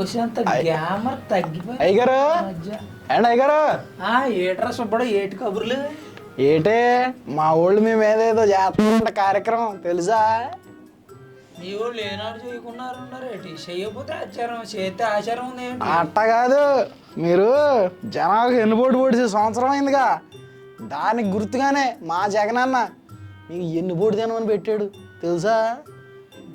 వచ్చేంత గ్యామర్ తగ్గిపోయి అయ్యగారు అండ్ అయ్యగారు ఏట్రా సుబ్బడు ఏటి కబుర్లు ఏటే మా ఊళ్ళు మేము ఏదేదో చేస్తున్న కార్యక్రమం తెలుసా? మీ వాళ్ళు ఏనాడు చేయకున్నారు ఏంటి? చేయకపోతే ఆచారం, చేస్తే ఆచారం ఉంది ఏంటి? అట్ట కాదు, మీరు జనాలకు ఎన్నుపోటు పొడిచే సంవత్సరం అయిందిగా, దానికి గుర్తుగానే మా జగనన్న మీకు ఎన్నుపోటు తినమని పెట్టాడు తెలుసా?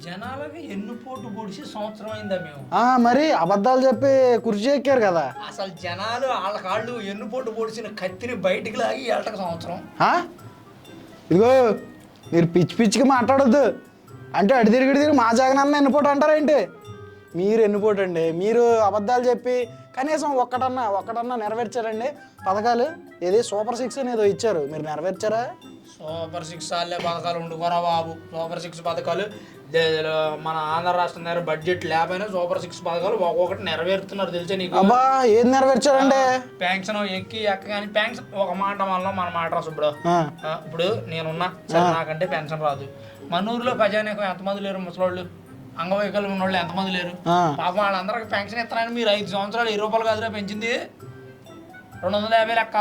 జనాలకి ఎన్నుపోటు పొడిచి సంవత్సరం అయిందా మేము? మరి అబద్ధాలు చెప్పి కుర్చీ ఎక్కారు కదా. అసలు జనాలు వాళ్ళ కాళ్ళు ఎన్నుపోటు పొడిచిన కత్తిని బయటికి లాగి ఏళ్ళకి సంవత్సరం. ఇదిగో మీరు పిచ్చి పిచ్చికి మాట్లాడొద్దు. అంటే అడి తిరిగి మా జగనన్న ఎన్నుపోటు అంటారేంటి? మీరు ఎన్నుపోటు అండి. మీరు అబద్ధాలు చెప్పి కనీసం ఒక్కటన్నా నెరవేర్చారండి పథకాలు? ఏది సూపర్ 6 అని ఏదో ఇచ్చారు, మీరు నెరవేర్చారా? సూపర్ 6 సార్లే పథకాలు ఉండుకోరా బాబు. సూపర్ 6 పథకాలు మన ఆంధ్ర రాష్ట్రం దగ్గర బడ్జెట్ లేకపోయినా సూపర్ 6 పథకాలు ఒక్కొక్కటి నెరవేరుతున్నారు తెలుసా నీకు? అబ్బా ఏది నెరవేర్చారండి? పెన్షన్ ఎక్కగాని పెన్షన్ ఒక మాట వల్ల మన మాట రాసు. ఇప్పుడు నేనున్నా సరే, నాకంటే పెన్షన్ రాదు. మన ఊర్లో ప్రజానీకం ఎంతమంది లేరు? ముసలోళ్ళు, అంగవైకల్యం ఉన్న వాళ్ళు ఎంతమంది లేరు? పాపం వాళ్ళందరికి పెన్షన్ ఇస్తారని మీరు 5 సంవత్సరాలు 10 రూపాయలు కాదురా పెంచింది, 250 లెక్క.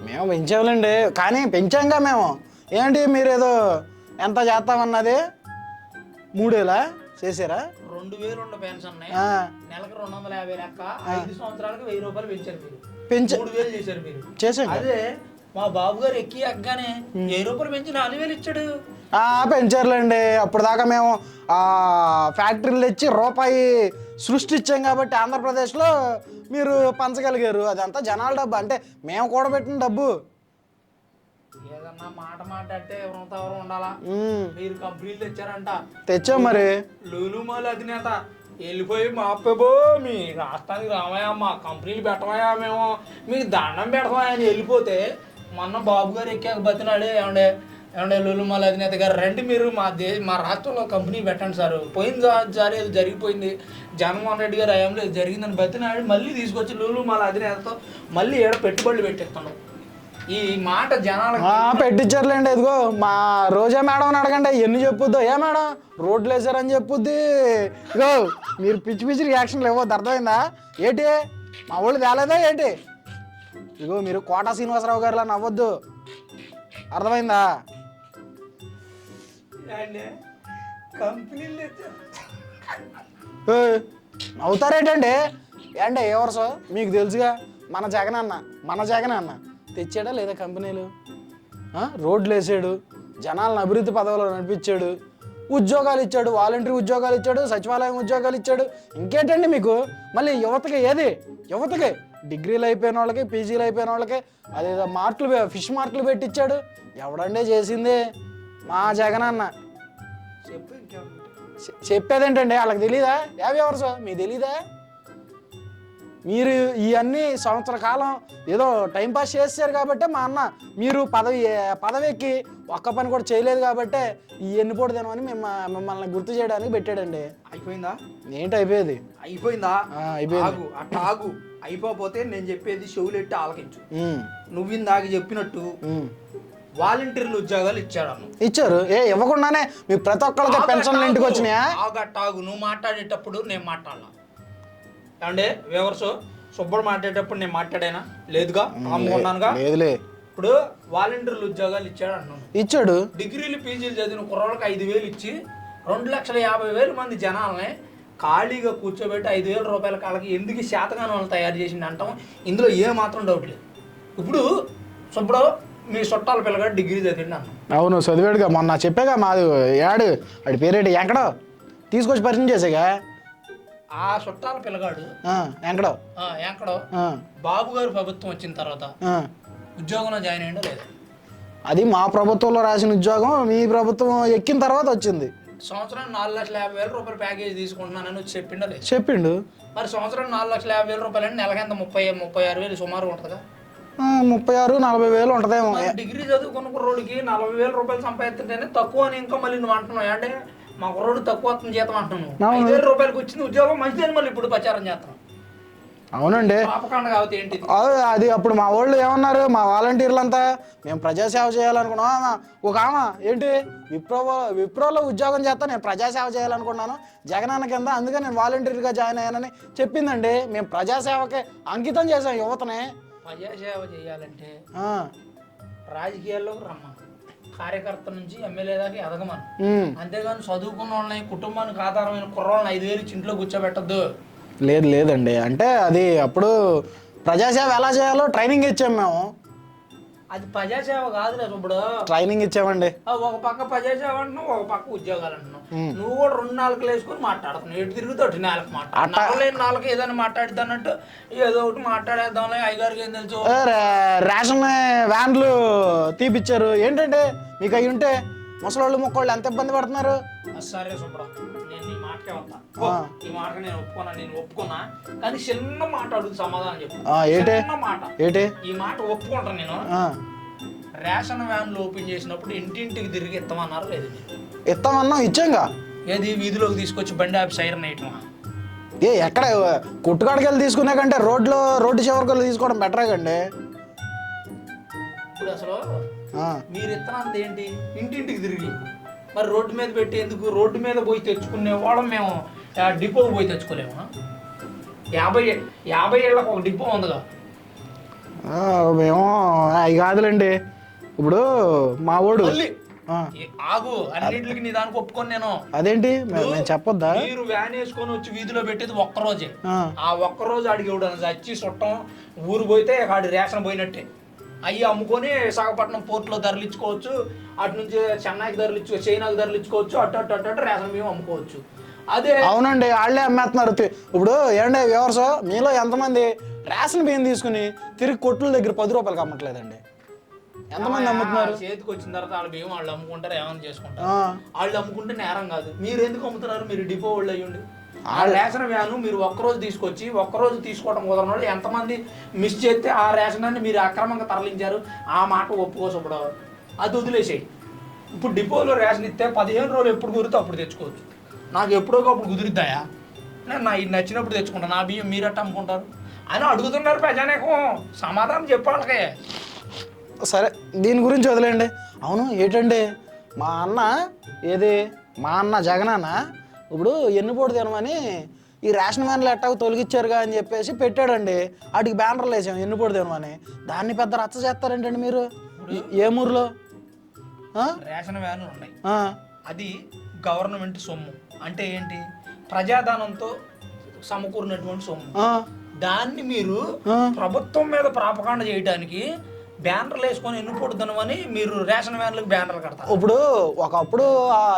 మేము పెంచాలండి, కానీ పెంచాంగా మేము. ఏంటి మీరు ఏదో ఎంత చేస్తామన్నది 3 ఏళ్ళ చేసారా? 2000 ఉన్న పెన్షన్ నెలకు 250 లెక్క, 5 సంవత్సరాలకు 1000 రూపాయలు పెంచారు మీరు. 3000 చేశారు మీరు. చేసాం. అదే మా బాబు గారు ఎక్కగానే 1000 రూపాయలు పెంచి 4000 ఇచ్చాడు. పెంచారులేండి. అప్పుడు దాకా మేము ఫ్యాక్టరీలు తెచ్చి రూపాయి సృష్టించాం కాబట్టి ఆంధ్రప్రదేశ్లో మీరు పంచగలిగారు. అదంతా జనాల డబ్బు, అంటే మేము కూడబెట్టిన డబ్బు. ఏదన్నా మాట మాట్లాడితే ఎవరంతా ఎవరు ఉండాలా? మీరు కంపెనీలు తెచ్చారంట. తెచ్చాం మరి. లూలు మాల్ అధినేత వెళ్ళిపోయి మా అప్పబో మీ రాష్ట్రానికి రామయ్యా, మా కంపెనీలు పెట్టమయ్యా, మేము మీకు దండం పెడతామా అని వెళ్ళిపోతే మొన్న బాబు గారు ఎక్కాక బతినాడు. ఏమండే లూలు మాల్ అధినేత గారు రండి, మీరు మా రాష్ట్రంలో కంపెనీ పెట్టండి సార్. పోయింది సార్, ఏదో జరిగిపోయింది, జగన్మోహన్ రెడ్డి గారు హయాంలో జరిగిందని బతినాడు. మళ్ళీ తీసుకొచ్చి లూలు మాల్ అధినేతతో మళ్ళీ ఏడ పెట్టుబడులు పెట్టిస్తాను. ఈ మాట జనాలకు పెట్టించారులేండి. ఇదిగో మా రోజా మేడం అని అడగండి, ఎన్ని చెప్పుద్దో. ఏ మేడం రోడ్లు వేసారని చెప్పుద్ది. ఇగో మీరు పిచ్చి పిచ్చి రియాక్షన్లు ఇవ్వద్దు, అర్థమైందా? ఏంటి మా వాళ్ళు తేలేదా ఏంటి? ఇగో మీరు కోటా శ్రీనివాసరావు గారిలా నవ్వద్దు, అర్థమైందా? కంపెనీలు అవుతారేంటండి? ఏంటే ఏ వరుస మీకు తెలుసుగా. మన జగనన్న తెచ్చాడా లేదా కంపెనీలు? రోడ్లు వేసాడు, జనాలను అభివృద్ధి పదవులో నడిపించాడు, ఉద్యోగాలు ఇచ్చాడు, వాలంటరీ ఉద్యోగాలు ఇచ్చాడు, సచివాలయం ఉద్యోగాలు ఇచ్చాడు. ఇంకేంటండి మీకు? మళ్ళీ యువతకి డిగ్రీలు అయిపోయిన వాళ్ళకి, పీజీలు అయిపోయిన వాళ్ళకి అదేదో ఫిష్ మార్కులు పెట్టించాడు. ఎవడంటే చేసింది? మా జగనన్న. చెప్పేదేంటండి? వాళ్ళకి తెలీదా? 50 వరుస మీకు తెలీదా? మీరు ఇవన్నీ సంవత్సర కాలం ఏదో టైంపాస్ చేశారు కాబట్టి మా అన్న మీరు పదవి ఎక్కి ఒక్క పని కూడా చేయలేదు కాబట్టి ఈ ఎన్నిపోటు తినమని మిమ్మల్ని గుర్తు చేయడానికి పెట్టాడండి. అయిపోయిందా? ఏంటి అయిపోయేది? అయిపోయిందా? ఆగు. అయిపోతే నేను చెప్పేది చెవులెట్టి ఆలకించు. నువ్విందాక చెప్పినట్టు వాలంటీర్లు ఉద్యోగాలు ఇచ్చారు. ఇవ్వకుండానే మీ ప్రతి ఒక్కరికి పెన్షన్లు ఇంటికి వచ్చినాయా? ఆగు. నువ్వు మాట్లాడేటప్పుడు నేను మాట్లాడాల. అంటే వివర్స్ సుబ్బడు మాట్లాడేటప్పుడు నేను మాట్లాడానా? లేదుగా, అమ్ముకున్నానుగా. ఇప్పుడు వాలంటీర్లు ఉద్యోగాలు ఇచ్చాడు. డిగ్రీలు పీజీలు చదివిన కుర్రోళ్ళకి 5,000 ఇచ్చి 2,50,000 మంది జనాలని ఖాళీగా కూర్చోబెట్టి 5,000 రూపాయల కాళ్ళకి ఎందుకు శాతగానం వాళ్ళు తయారు చేసింది అంటాం. ఇందులో ఏమాత్రం డౌట్ లేదు. ఇప్పుడు సుబ్బడు మీ చుట్టాల పిల్లగాడు డిగ్రీ చదివిండి అన్నాం. అవును చదివాడుగా, మొన్న చెప్పాగా. మాది ఆడి పేరేంటి? ఎక్కడో తీసుకొచ్చి పరిచయం చేసాగా. ఆ చుట్టాల పిల్లగాడు ఎక్కడో బాబు గారు ప్రభుత్వం వచ్చిన తర్వాత ఉద్యోగంలో జాయిన్ అయ్యిందో లేదు? అది మా ప్రభుత్వంలో రాసిన ఉద్యోగం, మీ ప్రభుత్వం ఎక్కిన తర్వాత వచ్చింది. సంవత్సరం 4,50,000 రూపాయలు ప్యాకేజ్ తీసుకుంటున్నానని చెప్పిండో లేదు? చెప్పిండు. మరి సంవత్సరం 4,50,000 రూపాయలు అంటే నెలకెంత 36,000 సుమారు ఉంటుందిగా? 36,000-40,000 ఉంటదేమో. డిగ్రీ చదువుకున్న కుర్రోడికి 40,000 రూపాయలు సంపాదిస్తుంటేనే తక్కువ అని ఇంకా మళ్ళీ నువ్వు అంటున్నావు. అంటే మా కుర్రోడు తక్కువ వస్తుంది జీతం అంటున్నావు. 5,000 రూపాయలకి వచ్చింది ఉద్యోగం మంచిదని మళ్ళీ ఇప్పుడు ప్రచారం చేస్తాం. అవునండి. పాపకాండ కాబట్టి ఏంటి? అది అప్పుడు మా వాళ్ళు ఏమన్నారు, మా వాలంటీర్లంతా మేము ప్రజాసేవ చేయాలనుకున్నాం. ఒక ఆమె ఏంటి విప్రోలో ఉద్యోగం చేస్తా నేను ప్రజాసేవ చేయాలనుకున్నాను జగనన్న కింద, అందుకే నేను వాలంటీర్గా జాయిన్ అయ్యానని చెప్పిందండి. మేము ప్రజాసేవకి అంకితం చేసాం యువతని. ప్రజాసేవ చేయాలంటే రాజకీయాల్లోకి రమ్మను, కార్యకర్త నుంచి ఎమ్మెల్యే దాకా ఎదగమను. అంతేగాని చదువుకున్న వాళ్ళని, కుటుంబానికి ఆధారమైన కుర్రోళ్ళని 5,000 ఇచ్చి ఇంట్లో కూర్చోబెట్టద్దు. లేదండి, అంటే అది అప్పుడు ప్రజాసేవ ఎలా చేయాలో ట్రైనింగ్ ఇచ్చాము మేము. అది ప్రజాసేవ కాదులే ఇప్పుడు. ట్రైనింగ్ ఇచ్చామండి. ఒక పక్క ప్రజాసేవ అంటున్నావు, ఒక పక్క ఉద్యోగాలు అంటున్నావు. నువ్వు కూడా 2 నాలుగులు వేసుకొని మాట్లాడుతున్నావు. ఎటు తిరుగుతూ అటు నాలుగు మాట్లాడలేని నాలుగు ఏదైనా మాట్లాడుతానంటూ ఏదో ఒకటి మాట్లాడేద్దాంలే, అయ్యగారికి ఏం తెలుసు. రేషన్ వ్యాన్లు తీపిచ్చారు ఏంటంటే మీకు అవి ఉంటే ముసలోళ్ళు మొక్కోళ్ళు ఎంత ఇబ్బంది పడుతున్నారు. సరే సుబ్రా, నేను నీ మాటకే వస్తా. ఈ మాట నేను ఒప్పుకున్నా కానీ చిన్న మాట అడుగు సమాధానం చెప్పు. చిన్న మాట ఏంటి? ఈ మాట ఒప్పుకుంటాను నేను. రేషన్ వ్యాన్లు ఓపెన్ చేసినప్పుడు ఇంటింటికి తిరిగి ఇస్తామన్నారు లేదు? ఇస్తామన్నా ఇచ్చాంగా. ఏది వీధిలోకి తీసుకొచ్చి బండి ఆపి సైరన్ వేయటమా? ఎక్కడ కొట్టుకాడికి వెళ్ళి తీసుకునే కంటే రోడ్డు చివరికి వెళ్ళి తీసుకోవడం బెటరే కండి. ఇప్పుడు అసలు మీరు ఇత్తనాంది ఏంటి? ఇంటింటికి తిరిగి మరి రోడ్డు మీద పెట్టి ఎందుకు? రోడ్డు మీద పోయి తెచ్చుకునే వాళ్ళం మేము డిపోకి పోయి తెచ్చుకోలేము. 50 ఏళ్ళకు ఒక డిపో ఉందిగా. మేము అవి కాదులేండి. ఇప్పుడు మా వాడు ఆగు, అన్నింటికి నీ దానికి ఒప్పుకొని నేను. అదేంటి చెప్పొద్దా? మీరు వ్యాన్ వేసుకొని వచ్చి వీధిలో పెట్టేది ఒక్కరోజే. ఆ ఒక్కరోజు అడిగి ఇవ్వడం వచ్చి చుట్టం ఊరు పోతే ఆడి రేషన్ పోయినట్టే. అవి అమ్ముకొని విశాఖపట్నం పోర్ట్లో ధరలించుకోవచ్చు, అటు నుంచి చెన్నైకి చైనాకి ధరలించుకోవచ్చు, అటు రేషన్ బియ్యం అమ్ముకోవచ్చు. అదే అవునండి, వాళ్ళే అమ్మేస్తున్నారు. ఇప్పుడు ఏంటంటే వ్యూవర్స్ మీలో ఎంతమంది రేషన్ బియ్యం తీసుకుని తిరిగి కొట్ల దగ్గర 10 రూపాయలకి అమ్మట్లేదండి? ఎంతమంది అమ్ముతున్నారు? చేతికి వచ్చిన తర్వాత వాళ్ళ బియ్యం వాళ్ళు అమ్ముకుంటారు, ఏమైనా చేసుకుంటారు. వాళ్ళు అమ్ముకుంటే నేరం కాదు. మీరు ఎందుకు అమ్ముతున్నారు? మీరు డిపో వాళ్ళు అయ్యండి. ఆ రేషన్ వ్యాను మీరు ఒక్కరోజు తీసుకొచ్చి ఒక్కరోజు తీసుకోవడం కుదరని వాళ్ళు ఎంతమంది మిస్ చేస్తే ఆ రేషనాన్ని మీరు అక్రమంగా తరలించారు. ఆ మాట ఒప్పుకోసప్పుడు అది వదిలేసేయి. ఇప్పుడు డిపోలో రేషన్ ఇస్తే 15 రోజులు ఎప్పుడు కుదిరితే అప్పుడు తెచ్చుకోవచ్చు. నాకు ఎప్పుడో అప్పుడు కుదిరిద్దాయా? నేను నా ఇది నచ్చినప్పుడు తెచ్చుకుంటాను. నా బియ్యం మీరట్ట అమ్ముకుంటారు అని అడుగుతున్నారు ప్రజానేకం. సమాధానం చెప్పాలకే. సరే దీని గురించి వదిలేండి. అవును ఏంటండి మా అన్న జగనన్న ఇప్పుడు ఎన్నుపోటు తినమని ఈ రేషన్ వ్యాన్లు ఎట్టాకు తొలగిచ్చారుగా అని చెప్పేసి పెట్టాడండి. వాటికి బ్యానర్లు వేసాం ఎన్నుపోటు తినమని. దాన్ని పెద్ద రచ్చ చేస్తారేంటండి మీరు? ఏమూరులో రేషన్ వ్యాన్లు ఉన్నాయి, అది గవర్నమెంట్ సొమ్ము. అంటే ఏంటి? ప్రజాధనంతో సమకూరినటువంటి సొమ్ము. దాన్ని మీరు ప్రభుత్వం మీద ప్రాపకాండ చేయడానికి బ్యానర్లు వేసుకొని ఎన్నుపోడుతున్నామని మీరు రేషన్ వ్యాన్లకు బ్యానర్లు కడతారు. ఇప్పుడు ఒకప్పుడు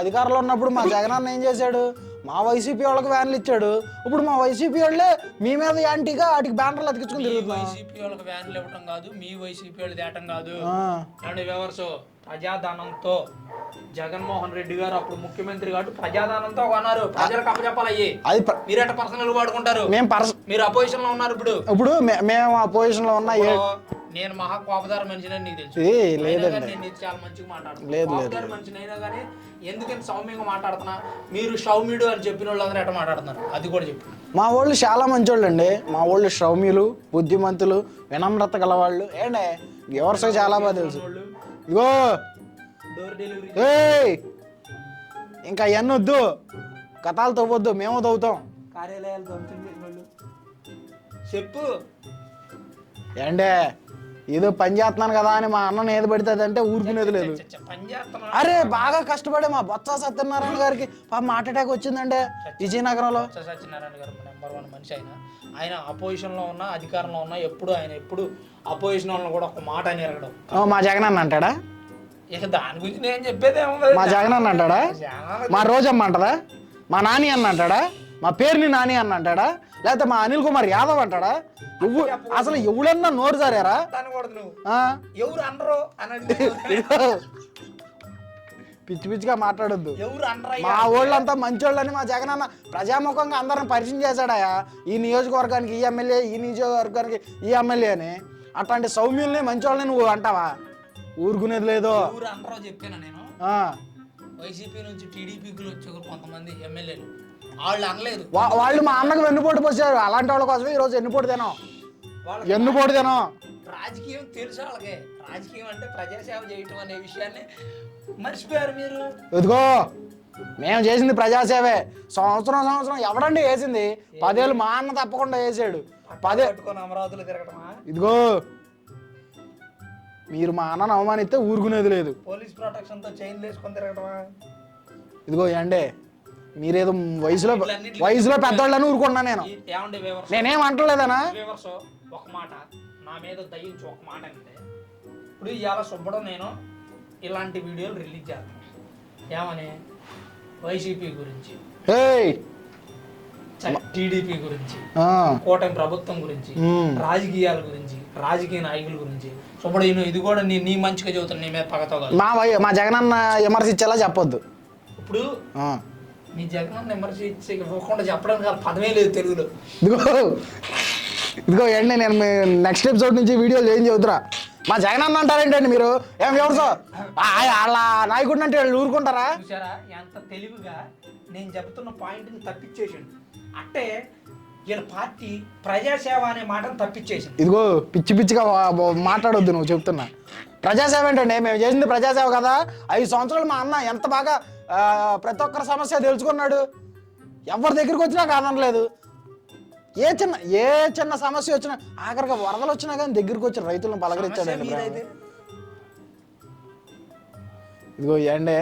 అధికారంలో ఉన్నప్పుడు మా జగనన్న ఏం చేశాడు? మా వైసీపీ వాళ్ళకి వ్యాన్లు ఇచ్చాడు. ఇప్పుడు మా వైసీపీ వాళ్ళే మీ మీద యాంటీగా వాటికి బ్యానర్లు అతికించుకుని తిరుగుతున్నారు. వైసీపీ వాళ్ళకి వ్యాన్లు ఇవ్వటం కాదు, మీ వైసీపీ వాళ్ళు తేటం కాదు. అండ్ వ్యవర్స్ ప్రజాధనంతో జగన్మోహన్ రెడ్డి గారు అప్పుడు ముఖ్యమంత్రి కాబట్టి ప్రజాధనంతో కొన్నారు. ప్రజలకు అప్పచెప్పాలయ్యి. అది మీరెట పర్సనల్ వాడుకుంటారు. మీరు అపోజిషన్ లో ఉన్నారు. ఇప్పుడు మేము అపోజిషన్ లో ఉన్నా. నేను మహా కోపదార మనిషిని నీకు తెలుసు. నేను చాలా మంచిగా మాట్లాడుతున్నాను. మనిషిని అయినా కానీ ఎందుకంటే సౌమ్యంగా మాట్లాడుతున్నా. మీరు సౌమ్యుడు అని చెప్పిన వాళ్ళు అందరూ ఎట్ట మాట్లాడుతున్నారు అది కూడా చెప్పు. మా వాళ్ళు చాలా మంచోళ్ళు అండి. మా వాళ్ళు సౌమ్యులు, బుద్ధిమంతులు, వినమ్రత గలవాళ్ళు. ఏంటే వ్యవసాయ చాలా బాగా తెలుసు. ఇగో డోర్ డెలివరీ ఇంకా అవన్నీ వద్దు, కథాలు తవ్వద్దు, మేము తవ్వుతాం. కార్యాలయాలు ధ్వంసం చేసిన వాళ్ళు చెప్పు. ఏంటే ఏదో పని చేస్తున్నాను కదా అని మా అన్నను ఏది పడుతుంది అంటే ఊరుకునేది లేదు. అరే బాగా కష్టపడే మా బొత్స సత్యనారాయణ గారికి పాపం హార్ట్ అటాక్ వచ్చిందంటే విజయనగరంలో. సత్యనారాయణ గారు నెంబర్ 1 మనిషి. ఆయన అపోజిషన్లో ఉన్నా అధికారంలో ఉన్నా ఎప్పుడు అపోజిషన్ వాళ్ళని కూడా ఒక మాట అని ఎరగడం. మా జగన్ అన్న అంటాడా? ఇక దాని గురించి నేను చెప్పేది ఏమో. మా జగన్ అన్న అంటాడా? మా రోజమ్మ అంటాడా? మా నాని అన్న అంటాడా? మా పేరుని నాని అన్న అంటాడా? లేకపోతే మా అనిల్ కుమార్ యాదవ్ అంటాడా? అసలు ఎవడన్నా నోరు జారారా? ఎవరు అనరు పిచ్చి పిచ్చిగా మాట్లాడొద్దు. మా వాళ్ళంతా మంచోళ్ళని మా జగన్ అన్న ప్రజాముఖంగా అందరిని పరిచయం చేశాడాయా. ఈ నియోజకవర్గానికి ఈ ఎమ్మెల్యే, ఈ నియోజకవర్గానికి ఈ ఎమ్మెల్యే అని. అట్లాంటి సౌమ్యుల్ని మంచోళ్ళని నువ్వు అంటావా? ఊరుకునేది లేదో. చెప్పాను నేను. వైసీపీ నుంచి టీడీపీకి వచ్చి కొంతమంది ఎమ్మెల్యేలు వాళ్ళు అనలేదు. వాళ్ళు మా అన్నకు వెన్నుపోటు పోసారు. అలాంటి వాళ్ళ కోసమే ఈరోజు ఎన్నుపోటు తినాం. రాజకీయం తెలుసు వాళ్ళకి. రాజకీయం అంటే ప్రజాసేవ చేయటం అనే విషయాన్ని మర్చిపోయారు మీరు. ఇదిగో మేము చేసింది ప్రజాసేవే. సంవత్సరం ఎవడండి వేసింది? 10 ఏళ్ళు మా అన్న తప్పకుండా వేసాడు. 10 అమరావతిలో తిరగటమా? ఇదిగో మీరు మా అన్నను అవమానిస్తే ఊరుకునేది లేదు. పోలీస్ ప్రొటెక్షన్ తో చైన్ వేసుకొని తిరగటమా? ఇదిగో ఏండే మీరేదో వయసులో పెద్దవాళ్ళని ఊరుకున్నా నేను. నేనేం అంటలేదనా? ఒక మాట నా మీద దయించి ఒక మాట అంటే, ఇప్పుడు ఇవాళ సుబ్బడం నేను ఇలాంటి వీడియోలు రిలీజ్ చేస్తాను. ఏమని? వైసీపీ గురించి, టీడీపీ గురించి, కూటమి ప్రభుత్వం గురించి, రాజకీయాల గురించి, రాజకీయ నాయకుల గురించి. సుబ్బడు ఇది కూడా నీ మంచిగా చదువుతాను, నీ మీద పగతో కాదు. మా జగనన్న విమర్శించేలా చెప్పొద్దు. ఇప్పుడు మీ జగనన్న విమర్శించకుండా చెప్పడానికి పదమే లేదు తెలుగులో. ఇదిగో ఏంటి నేను నెక్స్ట్ ఎపిసోడ్ నుంచి వీడియోలు ఏం చదువుతురా. మా జగనన్న అంటారేంటండి మీరు? ఏం ఎవరు వాళ్ళ నాయకుడిని అంటే వాళ్ళు ఊరుకుంటారా? చూసారా ఎంత తెలివిగా నేను చెప్తున్న పాయింట్ని తప్పించేసాడు. అంటే వీళ్ళ పార్టీ ప్రజాసేవ అనే మాటను తప్పించేసింది. ఇదిగో పిచ్చిగా మాట్లాడొద్దు. నువ్వు చెప్తున్నా ప్రజాసేవ ఏంటండి? మేము చేసింది ప్రజాసేవ కదా. 5 సంవత్సరాలు మా అన్న ఎంత బాగా ప్రతి ఒక్కరి సమస్య తెలుసుకున్నాడు. ఎవరి దగ్గరికి వచ్చినా కాదనలేదు. ఏ చిన్న సమస్య వచ్చినా, ఆఖరిగా వరదలు వచ్చినా కానీ దగ్గరికి వచ్చిన రైతులను పలకరించాడు. ఇదిగో ఏండే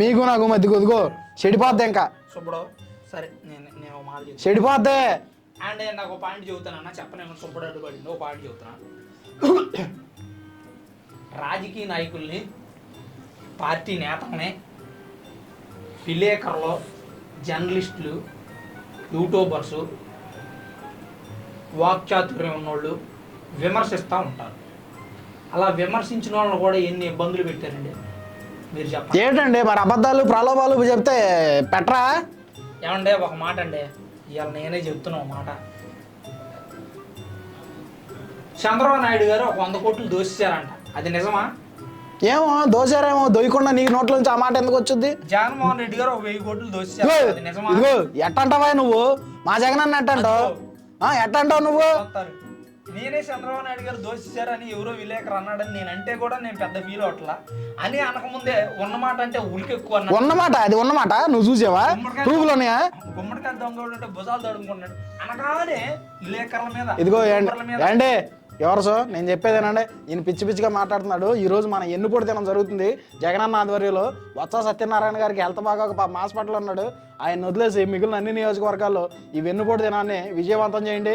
మీకు నాకు మధ్యకు ఇదిగో చెడిపోద్ది. ఇంకా సరే చెడిపోద్దే. అండ్ నాకు ఒక పాయింట్ చెబుతానన్నా, చెప్పనేమో సుబ్బడు అడ్డుపడింది. ఒక పాయింట్ చెబుతున్నా. రాజకీయ నాయకుల్ని, పార్టీ నేతల్ని, విలేకరులు, జర్నలిస్టులు, యూట్యూబర్సు, వాక్చాతుర్యం ఉన్నోళ్ళు విమర్శిస్తూ ఉంటారు. అలా విమర్శించిన వాళ్ళని కూడా ఎన్ని ఇబ్బందులు పెట్టారండి మీరు చెప్పండి. ఏంటండి మరి అబద్ధాలు ప్రలోభాలు చెప్తే పెట్టరా? ఏమండే ఒక మాట అండి, ఇవాళ నేనే చెప్తున్నా ఒక మాట. చంద్రబాబు నాయుడు గారు 100 కోట్లు దోషించారంట, అది నిజమా? ఏమో దోశారేమో, దొయ్యకుండా నీకు నోట్ల నుంచి ఆ మాట ఎందుకు వచ్చింది? జగన్మోహన్ రెడ్డి గారు 1000 కోట్లు దోషించారు, అది నిజమా? ఎట్టంటావా నువ్వు? మా జగన్ అన్న ఎట్టంటావు? ఎట్టంటావు నువ్వు? నేనే చంద్రబాబు నాయుడు గారు దోషించారని ఎవరో విలేకరు అన్నాడని నేనంటే కూడా నేను పెద్ద ఫీల్ అవట్లా. అని అనకముందే ఉన్నమాట అంటే ఉలికి ఎక్కువ అన్నాడు. ఉన్నమాట అది ఉన్నమాట నువ్వు చూసావా? ప్రూఫ్లోనే గుమ్మడికాయ దొంగ అంటే భుజాలు తడుముకున్నాడు అనగానే విలేకరుల మీద. ఇదిగో ఏండి ఎవరు సో నేను చెప్పేదేనండి, ఈయన పిచ్చిగా మాట్లాడుతున్నాడు. ఈరోజు మన ఎన్నుపోటు దినం జరుగుతుంది జగనన్న ఆధ్వర్యంలో. బొత్స సత్యనారాయణ గారికి హెల్త్ బాగా ఒక హాస్పిటల్ ఉన్నాడు. ఆయన వదిలేసి మిగిలిన అన్ని నియోజకవర్గాల్లో ఈ వెన్నుపోటు దినాన్ని విజయవంతం చేయండి.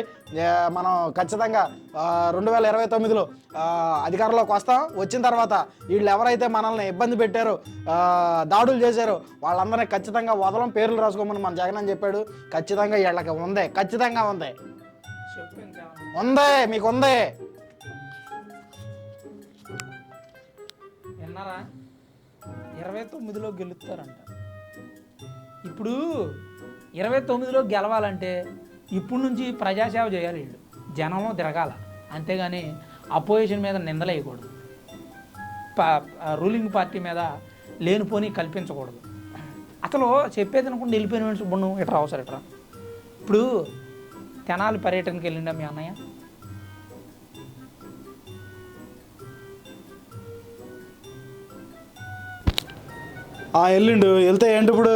మనం ఖచ్చితంగా 2029లో అధికారంలోకి వస్తాం. వచ్చిన తర్వాత వీళ్ళు ఎవరైతే మనల్ని ఇబ్బంది పెట్టారో, దాడులు చేశారో వాళ్ళందరినీ ఖచ్చితంగా వదలం, పేర్లు రాసుకోమని మన జగన్ అని చెప్పాడు. ఖచ్చితంగా వీళ్ళకి ఉంది, ఖచ్చితంగా ఉంది, మీకు ఉంది. విన్నారా? 29లో గెలుస్తారంట. ఇప్పుడు 29లో గెలవాలంటే ఇప్పుడు నుంచి ప్రజాసేవ చేయాలి. వీళ్ళు జనంలో తిరగాల, అంతేగాని అపోజిషన్ మీద నిందలేయకూడదు, రూలింగ్ పార్టీ మీద లేనిపోని కల్పించకూడదు. అసలు చెప్పేది అనుకుంటే వెళ్ళిపోయిన మనిషి బొన్ను ఇట్రా అవసరం ఇట్రా. ఇప్పుడు తెనాలి పర్యటనకి వెళ్ళిండా మీ అన్నయ్య? వెళ్ళిండు. వెళ్తే ఏంటి ఇప్పుడు?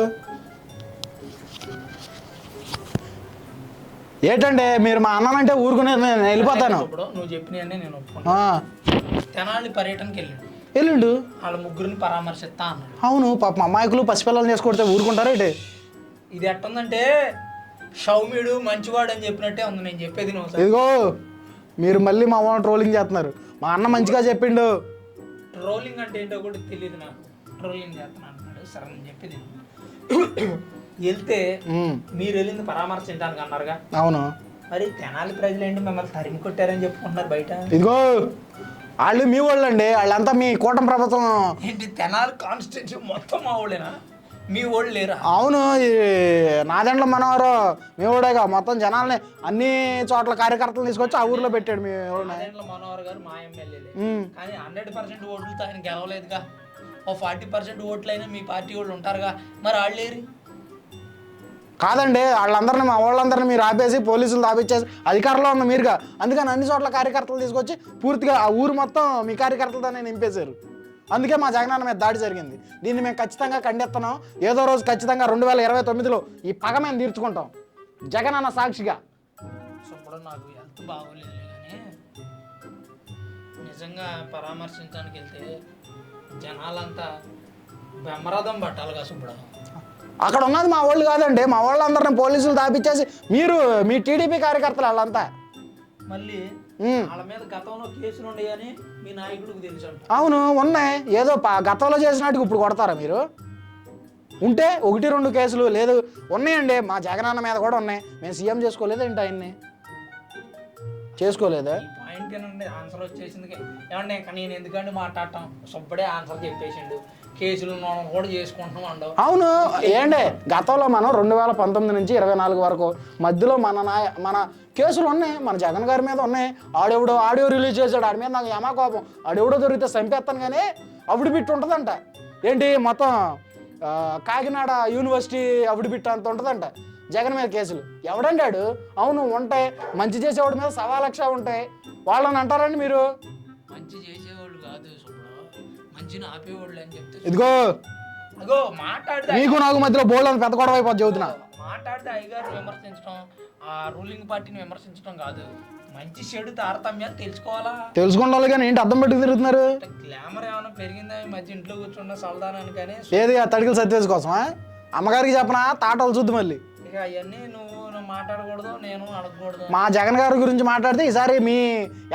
ఏంటంటే మీరు మా అన్నంటే ఊరుకునే నేను వెళ్ళిపోతాను. నువ్వు చెప్పినవన్నీ నేను తెనాలి పర్యటనకి వెళ్ళిండు. వాళ్ళ ముగ్గురిని పరామర్శిస్తా అన్నాడు. అవును పాప అమాయకులు పసిపిల్లలు చేసుకుంటే ఊరుకుంటారా ఏంటి? ఇది ఎట్టుందంటే సౌమ్యుడు మంచివాడు అని చెప్పినట్టే ఉంది నేను చెప్పేది. ఇదిగో మీరు మళ్ళీ మా అమ్మ ట్రోలింగ్ చేస్తున్నారు. మా అన్న మంచిగా చెప్పిండు. ట్రోలింగ్ అంటే ఏంటో కూడా తెలియదు నాకు. ట్రోలింగ్ చేస్తున్నా అంటున్నాడు. సరే నేను చెప్పేది వెళ్తే మీరు వెళ్ళింది పరామర్శించడానికి అన్నారుగా. అవును. మరి తెనాలి ప్రజలు ఏంటి మిమ్మల్ని తరిమి కొట్టారని చెప్పుకుంటున్నారు బయట. ఇదిగో వాళ్ళు మీ వాళ్ళు అండి, వాళ్ళంతా మీ కూటమి ప్రభుత్వం. ఏంటి తెనాలి కాన్స్టిట్యూన్సీ మొత్తం మా వాళ్ళేనా? మీ వాళ్ళు లేరా? అవును, నాదెండ్ల మనోహర్ మీ ఊడేగా. మొత్తం జనాల్ని అన్ని చోట్ల కార్యకర్తలు తీసుకొచ్చి ఆ ఊర్లో పెట్టాడు. మీ నాదెండ్ల మనోహర్ గారు మా ఎమ్మెల్యేలే, కానీ 100% ఓట్లతో ఆయన గెలవలేదుగా. ఓ 40% ఓట్లైనా మీ పార్టీ వాళ్ళు ఉంటారుగా, మరి వాళ్ళు లేరు. కాదండి, వాళ్ళందరినీ మా వాళ్ళందరినీ మీరు ఆపేసి పోలీసులు ఆపించేసి అధికారంలో ఉన్న మీరుగా, అందుకని అన్ని చోట్ల కార్యకర్తలు తీసుకొచ్చి పూర్తిగా ఆ ఊరు మొత్తం మీ కార్యకర్తలతోనే నింపేశారు. అందుకే మా జగనన్న మీద దాడి జరిగింది. దీన్ని మేము ఖచ్చితంగా ఖండిస్తున్నాం. ఏదో రోజు ఖచ్చితంగా 2029లో ఈ పగ మేము తీర్చుకుంటాం జగనన్న సాక్షిగా. ఇప్పుడు నాకు హెల్త్ బాగోలేదు కానీ నిజంగా పరామర్శించడానికి వెళ్తే జనాలంతా బ్రహ్మరథం పట్టాలిగా సుబ్బడు. అక్కడ ఉన్నది మా వాళ్ళు కాదండి, మా వాళ్ళందరినీ పోలీసులు దాపిచ్చేసి మీరు మీ టీడీపీ కార్యకర్తలు వాళ్ళంతా. మళ్ళీ వాళ్ళ మీద గతంలో కేసులు ఉన్నాయని మీ నాయకుడికి తెలుసు అంట. అవును ఉన్నాయి, ఏదో గతంలో చేసినట్టుగా ఇప్పుడు కొడతారా మీరు? ఉంటే 1-2 కేసులు లేదు ఉన్నాయండి, మా జగనన్న మీద కూడా ఉన్నాయి. మేము సీఎం చేసుకోలేదు ఏంటి ఆయన్ని? చేసుకోలేదా? పాయింట్ ఏనండి, ఆన్సర్ వచ్చేసింది. ఏమండి ఇంకా నేను ఎందుకంటే మాట్లాడటం, సుబ్బడే ఆన్సర్ చెప్పేసిండు. కేసులు కూడా చేసుకుంటున్నాం అండవు. అవును ఏండి, గతంలో మనం 2019 నుంచి 24 వరకు మధ్యలో మన కేసులు ఉన్నాయి, మన జగన్ గారి మీద ఉన్నాయి. ఆడెవడో ఆడియో రిలీజ్ చేశాడు, ఆడి మీద నాకు యమా కోపం. ఆడెవడో దొరికితే చంపేస్తాను కానీ అవిడి బిట్టు ఉంటుందంట. ఏంటి మొత్తం కాకినాడ యూనివర్సిటీ అవిడి బిట్టు అంత ఉంటుందంట జగన్ మీద కేసులు. ఎవడంటాడు? అవును ఉంటాయి, మంచి చేసేవాడి మీద 1,00,000 ఉంటాయి. వాళ్ళని అంటారండి మీరు? మంచి చేసేవాళ్ళు కాదు సుబ్బడు, మంచిని ఆపేవాళ్ళు అని చెప్తే ఇదిగో అగో మాట్లాడితే మీకు నాకు మధ్యలో బోల్డ్ అని పెద్ద గొడవ అయిపోద్ది చెబుతున్నా. మాట్లాడితే అయ్యగారు విమర్శించడం, ఆ రూలింగ్ పార్టీని విమర్శించడం కాదు, మంచి చెడు తారతమ్యాలు తెలుసుకోవాలా. తెలుసుకుంటారు కానీ ఏంటి అర్థం పెట్టుకు తిరుగుతున్నారు? గ్లామర్ ఏమైనా పెరిగిందా ఈ మధ్య ఇంట్లో కూర్చున్న సలదానాన్ని? కానీ ఏది ఆ తడికలు సత్యవేసి కోసమా? అమ్మగారికి చెప్పనా తాటలు చూద్దు మళ్ళీ. ఇక అవన్నీ నువ్వు మాట్లాడకూడదు, నేను అడగకూడదు. మా జగన్ గారి గురించి మాట్లాడితే ఈసారి మీ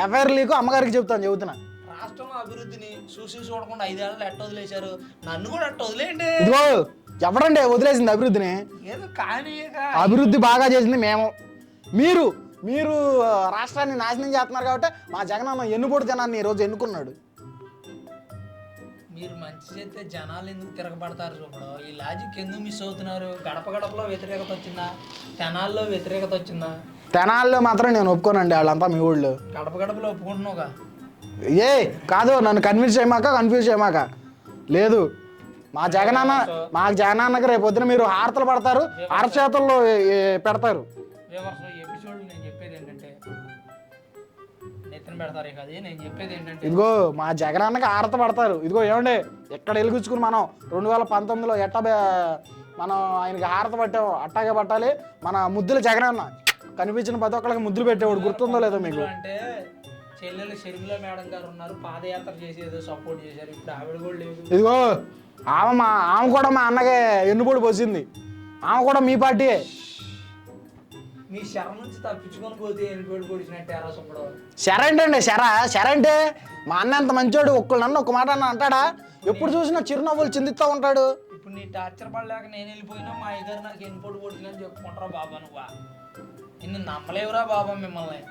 ఎఫ్ఐఆర్ లీకు అమ్మగారికి చెబుతున్నా. రాష్ట్రంలో అభివృద్ధిని చూడకుండా 5 ఏళ్ళు ఎట్ట వదిలేశారు, నన్ను కూడా అట్ట వదిలేయండి. ఇదిగో ఎవడండి వదిలేసింది అభివృద్ధిని? ఏదో కానీ అభివృద్ధి బాగా చేసింది మేము. మీరు రాష్ట్రాన్ని నాశనం చేస్తున్నారు కాబట్టి మా జగనన్న ఎన్నుపోటు జనాన్ని ఈరోజు ఎన్నుకున్నాడు. మీరు మంచి చేస్తే జనాలు ఎందుకు తిరగబడతారు చూపడం? ఈ లాజిక్ ఎందుకు మిస్ అవుతున్నారు? గడపలో వ్యతిరేకత వచ్చిందా? తెనాల్లో వ్యతిరేకత వచ్చిందా? తెనాల్లో మాత్రం నేను ఒప్పుకోనండి, వాళ్ళంతా మీ ఊళ్ళో. గడపలో ఒప్పుకుంటున్నావుగా. కాదు, నన్ను కన్ఫ్యూజ్ చేయమాక. లేదు, మా జగనన్నకి రేపు పొద్దున మీరు హారతలు పడతారు, అరచేతుల్లో పెడతారు. ఎపిసోడ్ నేను చెప్పేది ఏంటంటే నెత్తిన పెడతారే కాదు, నేను చెప్పేది ఏంటంటే ఇదిగో మా జగనన్నకి హారత పడతారు. ఇదిగో ఏమండి, ఎక్కడ వెలిగించుకుని మనం 2019లో మనం ఆయనకి హారత పట్టాము, అట్టాగే పట్టాలి. మన ముద్దుల జగనన్న కనిపించిన ప్రతి ఒక్కరికి ముద్దులు పెట్టేవాడు, గుర్తుందో లేదో మీకు? అంటే చెల్లెలు షర్మిల మేడం గారు ఉన్నారు, పాదయాత్ర చేసి ఏదో సపోర్ట్ చేశారు, ఇప్పుడు ఆవిడ కూడా లేదు. ఇదిగో ఆమె కూడా మా అన్నగే ఎన్నుపోటు పోసింది, ఆమె కూడా మీ పార్టీయే. మీ శర నుంచి తప్పించుకొని పోతే ఎన్నిపోటు పొడిచినట్టే అరసప్పుడు. శర ఏంటండి? శర అంటే మా అన్న ఎంత మంచోడు, నన్ను ఒక్క మాట అన్న అంటాడా? ఎప్పుడు చూసినా చిరునవ్వులు చిందిస్తూ ఉంటాడు. ఇప్పుడు నీ టార్చర్ పడలేక నేను వెళ్ళిపోయినా మా అయ్యగారు నాకు ఎన్నిపోటు పొడిచినని చెప్పుకుంటారా బాబా? నువ్వా నిన్ను నమ్మలేవురా బాబా మిమ్మల్ని.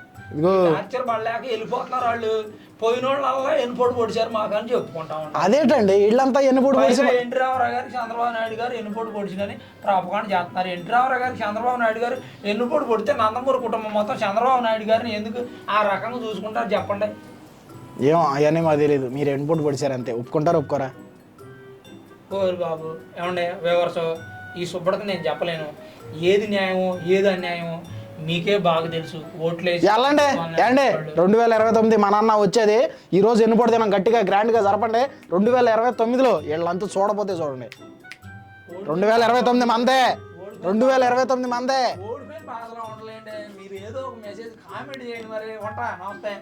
టార్చర్ పడలేక వెళ్ళిపోతున్నారు వాళ్ళు, పోయిన వాళ్ళ ఎన్నిపోటు పొడిచారు మాకు అని చెప్పుకుంటా ఉంటారు. అదేంటండి వీళ్ళంతా ఎన్నిపోటు పొడిచారు? ఎన్టీ రామారావు గారికి చంద్రబాబు నాయుడు గారు ఎన్నిపోటు పొడిచినని ప్రాపకాండ చేస్తున్నారు. ఎన్టీ రామారావు గారికి చంద్రబాబు నాయుడు గారు ఎన్నిపోటు పొడితే నందమూరి కుటుంబం మొత్తం చంద్రబాబు నాయుడు గారిని ఎందుకు ఆ రకంగా చూసుకుంటారు చెప్పండి? ఏమో అవన్నీ మాకు తెలియదు, మీరు ఎన్నిపోటు పొడిచారు అంతే. ఒప్పుకోరా? ఓరు బాబు ఏమండే వివర్స్, ఈ సుబ్బడికి నేను చెప్పలేను ఏది న్యాయమో ఏది అన్యాయమో, మీకే బాగా తెలుసు. ఓట్లేసి 2029 మన అన్న వచ్చేది. ఈ రోజు ఎన్నిపోటు దినం గట్టిగా గ్రాండ్గా జరపండి. 2029లో వీళ్ళంతా చూడపోతే చూడండి. 2029 మందే. 2029 మందే. ఓడిపోయిన బాధలో ఉండలేండి. మీరు ఏదో ఒక మెసేజ్ కామెంట్ చేయండి. మరి ఉంటా, నమస్తే.